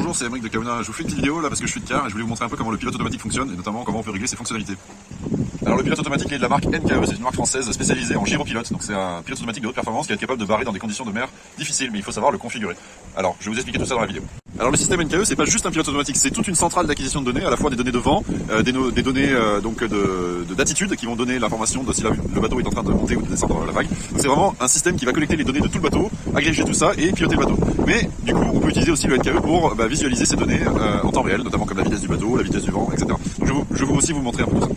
bonjour, c'est Emric de Kauna. Je vous fais une petite vidéo là parce que je suis de car et je voulais vous montrer un peu comment le pilote automatique fonctionne et notamment comment on peut régler ses fonctionnalités. Alors le pilote automatique est de la marque NKE, c'est une marque française spécialisée en gyropilote. Donc c'est un pilote automatique de haute performance qui est capable de barrer dans des conditions de mer difficiles, mais il faut savoir le configurer. Alors je vais vous expliquer tout ça dans la vidéo. Alors le système NKE, c'est pas juste un pilote automatique, c'est toute une centrale d'acquisition de données, à la fois des données de vent, des données d'attitude qui vont donner l'information de si le bateau est en train de monter ou de descendre la vague. Donc c'est vraiment un système qui va collecter les données de tout le bateau, agréger tout ça et piloter le bateau. Mais du coup, on peut utiliser aussi le NKE pour visualiser ces données en temps réel, notamment comme la vitesse du bateau, la vitesse du vent, etc. Donc je vais aussi vous montrer un peu tout ça.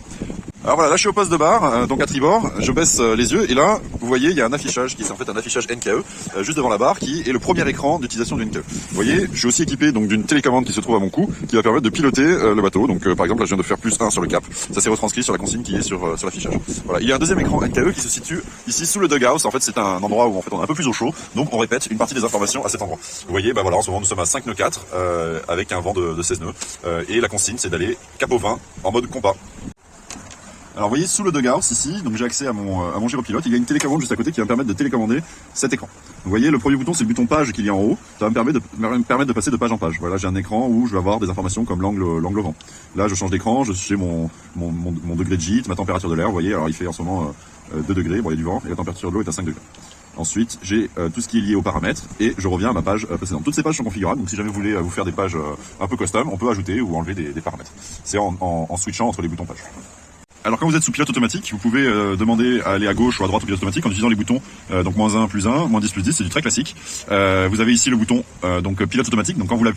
Alors voilà, là je suis au poste de barre, donc à tribord, je baisse les yeux et là, vous voyez, il y a un affichage qui est en fait un affichage NKE, juste devant la barre, qui est le premier écran d'utilisation du NKE. Vous voyez, je suis aussi équipé donc d'une télécommande qui se trouve à mon cou, qui va permettre de piloter le bateau. Donc par exemple, là je viens de faire +1 sur le cap, ça s'est retranscrit sur la consigne qui est sur l'affichage. Voilà, il y a un deuxième écran NKE qui se situe ici sous le dugout. En fait, c'est un endroit où en fait on est un peu plus au chaud, donc on répète une partie des informations à cet endroit. Vous voyez, voilà, en ce moment nous sommes à 5 nœuds 4 avec un vent de 16 nœuds et la consigne c'est d'aller cap au 20 en mode compas. Alors vous voyez sous le dugout ici, donc j'ai accès à mon gyropilote, il y a une télécommande juste à côté qui va me permettre de télécommander cet écran. Vous voyez le premier bouton c'est le bouton page qu'il y a en haut, ça va me permettre de passer de page en page. Voilà, j'ai un écran où je vais avoir des informations comme l'angle vent. Là je change d'écran, j'ai mon degré de gîte, ma température de l'air, vous voyez, alors il fait en ce moment 2 degrés, bon il y a du vent, et la température de l'eau est à 5 degrés. Ensuite, j'ai tout ce qui est lié aux paramètres et je reviens à ma page précédente. Toutes ces pages sont configurables, donc si jamais vous voulez vous faire des pages un peu custom, on peut ajouter ou enlever des paramètres. C'est en switchant entre les boutons pages. Alors quand vous êtes sous pilote automatique, vous pouvez demander à aller à gauche ou à droite au pilote automatique en utilisant les boutons donc -1, +1, -10, +10, c'est du très classique. Vous avez ici le bouton donc pilote automatique, donc quand vous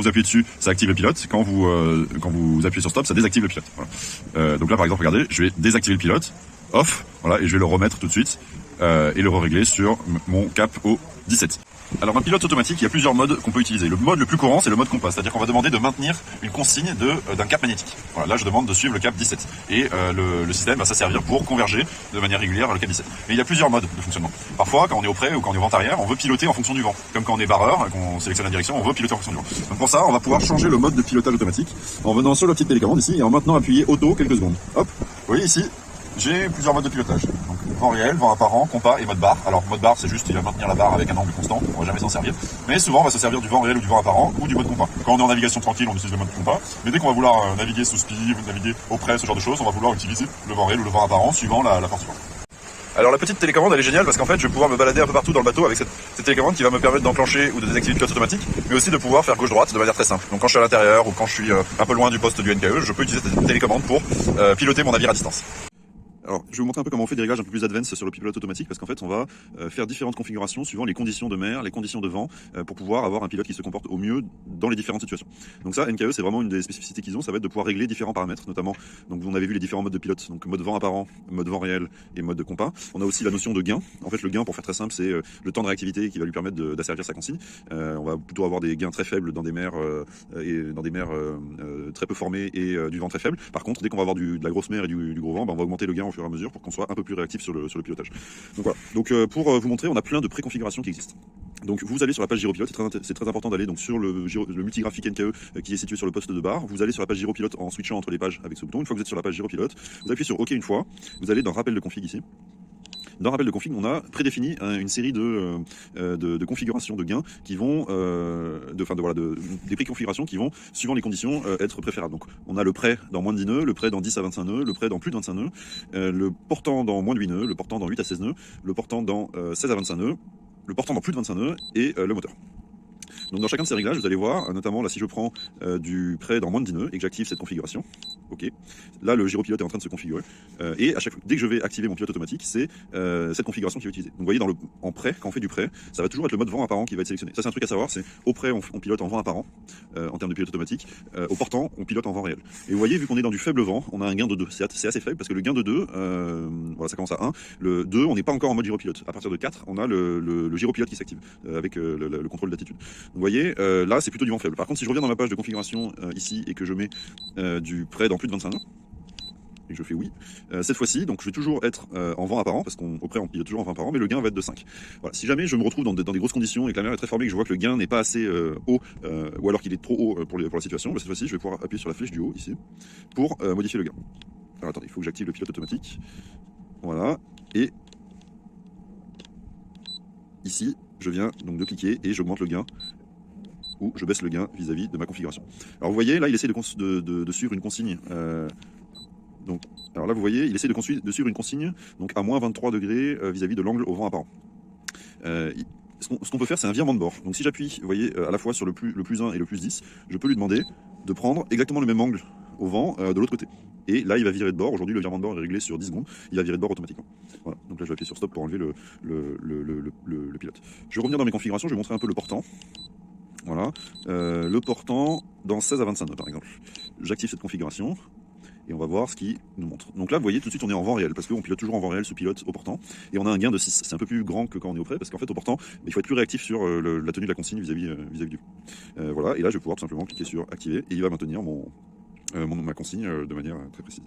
appuyez dessus, ça active le pilote. Quand vous appuyez sur stop, ça désactive le pilote. Voilà. Donc là par exemple, regardez, je vais désactiver le pilote, off, voilà, et je vais le remettre tout de suite et le régler sur mon cap au 17. Alors un pilote automatique, il y a plusieurs modes qu'on peut utiliser. Le mode le plus courant, c'est le mode compas, c'est-à-dire qu'on va demander de maintenir une consigne d'un cap magnétique. Voilà, là je demande de suivre le cap 17. Et le système va s'asservir pour converger de manière régulière vers le cap 17. Mais il y a plusieurs modes de fonctionnement. Parfois, quand on est au près ou quand on est au vent arrière, on veut piloter en fonction du vent. Comme quand on est barreur, qu'on sélectionne la direction, on veut piloter en fonction du vent. Donc pour ça, on va pouvoir changer le mode de pilotage automatique en venant sur la petite télécommande ici et en maintenant appuyer auto quelques secondes. Hop, vous voyez ici, j'ai plusieurs modes de pilotage. Donc, vent réel, vent apparent, compas et mode barre. Alors mode barre c'est juste il va maintenir la barre avec un angle constant, on va jamais s'en servir. Mais souvent on va se servir du vent réel ou du vent apparent ou du mode compas. Quand on est en navigation tranquille on utilise le mode compas. Mais dès qu'on va vouloir naviguer sous speed, naviguer au près, ce genre de choses, on va vouloir utiliser le vent réel ou le vent apparent suivant la force du vent. Alors la petite télécommande elle est géniale parce qu'en fait je vais pouvoir me balader un peu partout dans le bateau avec cette télécommande qui va me permettre d'enclencher ou de désactiver le pilote automatique, mais aussi de pouvoir faire gauche-droite de manière très simple. Donc quand je suis à l'intérieur ou quand je suis un peu loin du poste du NKE, je peux utiliser cette télécommande pour piloter mon navire à distance. Alors, je vais vous montrer un peu comment on fait des réglages un peu plus advanced sur le pilote automatique parce qu'en fait, on va faire différentes configurations suivant les conditions de mer, les conditions de vent pour pouvoir avoir un pilote qui se comporte au mieux dans les différentes situations. Donc ça, NKE, c'est vraiment une des spécificités qu'ils ont, ça va être de pouvoir régler différents paramètres, notamment, donc on avait vu les différents modes de pilote, donc mode vent apparent, mode vent réel et mode de compas. On a aussi la notion de gain. En fait, le gain, pour faire très simple, c'est le temps de réactivité qui va lui permettre d'asservir sa consigne. On va plutôt avoir des gains très faibles dans des mers très peu formées et du vent très faible. Par contre, dès qu'on va avoir de la grosse mer et du gros vent, on va augmenter le gain au fur et à mesure pour qu'on soit un peu plus réactif sur le pilotage. Donc voilà. Donc pour vous montrer, on a plein de préconfigurations qui existent. Donc vous allez sur la page gyropilote, c'est très important d'aller donc sur le multigraphique NKE qui est situé sur le poste de barre. Vous allez sur la page gyropilote en switchant entre les pages avec ce bouton. Une fois que vous êtes sur la page gyropilote, vous appuyez sur OK une fois. Vous allez dans rappel de config ici. Dans rappel de config, on a prédéfini une série de configurations de gains qui vont, des préconfigurations qui vont, suivant les conditions, être préférables. Donc, on a le prêt dans moins de 10 nœuds, le prêt dans 10 à 25 nœuds, le prêt dans plus de 25 nœuds, le portant dans moins de 8 nœuds, le portant dans 8 à 16 nœuds, le portant dans 16 à 25 nœuds, le portant dans plus de 25 nœuds et le moteur. Donc dans chacun de ces réglages, vous allez voir, notamment là si je prends du prêt dans moins de 10 nœuds et que j'active cette configuration, ok, là le gyropilote est en train de se configurer et à chaque fois, dès que je vais activer mon pilote automatique, c'est cette configuration qui est utilisée. Donc vous voyez en prêt, quand on fait du prêt, ça va toujours être le mode vent apparent qui va être sélectionné. Ça c'est un truc à savoir, c'est au prêt on pilote en vent apparent en termes de pilote automatique, au portant on pilote en vent réel. Et vous voyez, vu qu'on est dans du faible vent, on a un gain de 2, c'est assez faible parce que le gain de 2, voilà ça commence à 1, le 2 on n'est pas encore en mode gyropilote. À partir de 4, on a le gyropilote qui s'active avec le contrôle d'attitude. Vous voyez, là c'est plutôt du vent faible. Par contre, si je reviens dans ma page de configuration ici et que je mets du prêt dans plus de 25 nœuds, et que je fais oui, cette fois-ci, donc je vais toujours être en vent apparent, parce qu'au prêt on pilote toujours en vent apparent, mais le gain va être de 5. Voilà. Si jamais je me retrouve dans des grosses conditions et que la mer est très formée et que je vois que le gain n'est pas assez haut, ou alors qu'il est trop haut pour la situation, cette fois-ci je vais pouvoir appuyer sur la flèche du haut ici, pour modifier le gain. Alors attendez, il faut que j'active le pilote automatique. Voilà, et ici, je viens donc de cliquer et j'augmente le gain ou je baisse le gain vis-à-vis de ma configuration. Alors vous voyez, là il essaie de suivre une consigne. Donc, alors là vous voyez, il essaie de suivre une consigne donc à moins 23 degrés vis-à-vis de l'angle au vent apparent. Ce qu'on peut faire, c'est un virement de bord. Donc si j'appuie, vous voyez, à la fois sur le plus 1 et le plus 10, je peux lui demander de prendre exactement le même angle au vent de l'autre côté. Et là, il va virer de bord. Aujourd'hui, le virement de bord est réglé sur 10 secondes. Il va virer de bord automatiquement. Voilà. Donc là, je vais appuyer sur stop pour enlever le pilote. Je vais revenir dans mes configurations. Je vais montrer un peu le portant. Voilà. Le portant dans 16 à 25 nœuds, par exemple. J'active cette configuration. Et on va voir ce qu'il nous montre. Donc là, vous voyez, tout de suite, on est en vent réel, parce qu'on pilote toujours en vent réel, ce pilote au portant, et on a un gain de 6. C'est un peu plus grand que quand on est au près, parce qu'en fait, au portant, il faut être plus réactif sur la tenue de la consigne vis-à-vis du coup. Voilà, et là, je vais pouvoir tout simplement cliquer sur activer, et il va maintenir ma consigne de manière très précise.